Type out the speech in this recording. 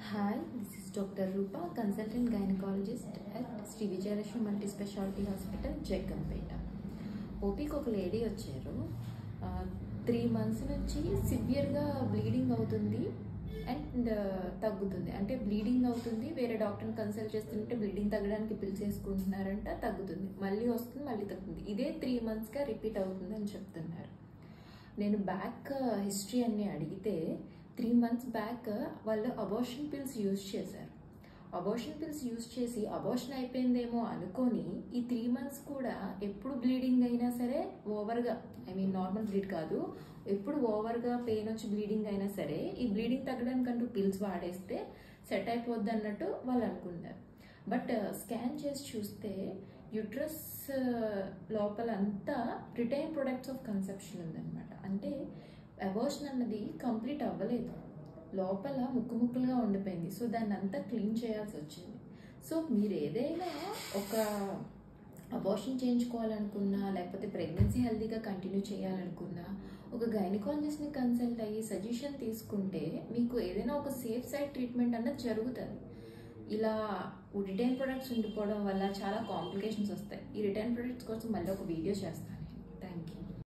Hi, this is Dr. Rupa, consultant gynecologist at Sri Vijayalakshmi Multi Specialty Hospital, Jagganpeta. ఓపీకి ఒక lady వచ్చారు. 3 months నుంచి సివియర్గా bleeding అవుతుంది and తగ్గుతుంది. అంటే బ్లీడింగ్ అవుతుంది, వేరే డాక్టర్ని కన్సల్ట్ చేస్తుంటే బ్లీడింగ్ తగ్గడానికి పిల్స్ వేసుకుంటున్నారంట, తగ్గుతుంది, మళ్ళీ వస్తుంది, మళ్ళీ తగ్గుతుంది. ఇదే 3 monthsగా రిపీట్ అవుతుంది అని చెప్తున్నారు. నేను బ్యాక్ హిస్టరీ అన్ని అడిగితే 3 months బ్యాక్ వాళ్ళు అబార్షన్ పిల్స్ యూజ్ చేశారు. అబార్షన్ పిల్స్ యూజ్ చేసి అబార్షన్ అయిపోయిందేమో అనుకొని ఈ 3 months కూడా ఎప్పుడు బ్లీడింగ్ అయినా సరే ఓవర్గా, నార్మల్ బ్లీడ్ కాదు, ఎప్పుడు ఓవర్గా పెయిన్ వచ్చి బ్లీడింగ్ అయినా సరే ఈ బ్లీడింగ్ తగ్గడానికంటూ పిల్స్ వాడేస్తే సెట్ అయిపోద్ది అన్నట్టు వాళ్ళు అనుకున్నారు. బట్ స్కాన్ చేసి చూస్తే యూట్రస్ లోపల అంతా రిటైన్ ప్రొడక్ట్స్ ఆఫ్ కన్సెప్షన్ ఉందన్నమాట. అంటే అబార్షన్ అన్నది కంప్లీట్ అవ్వలేదు, లోపల ముక్కలుగా ఉండిపోయింది. సో దాన్ని అంతా క్లీన్ చేయాల్సి వచ్చింది. సో మీరు ఏదైనా ఒక అబార్షన్ చేయించుకోవాలనుకున్నా, లేకపోతే ప్రెగ్నెన్సీ హెల్తీగా కంటిన్యూ చేయాలనుకున్నా, ఒక గైనకాలజిస్ట్ని కన్సల్ట్ అయ్యి సజెషన్ తీసుకుంటే మీకు ఏదైనా ఒక సేఫ్ సైడ్ ట్రీట్మెంట్ అన్నది జరుగుతుంది. ఇలా రిటైన్ ప్రొడక్ట్స్ ఉండిపోవడం వల్ల చాలా కాంప్లికేషన్స్ వస్తాయి. ఈ రిటైన్ ప్రొడక్ట్స్ కోసం మళ్ళీ ఒక వీడియో చేస్తాను. Thank you.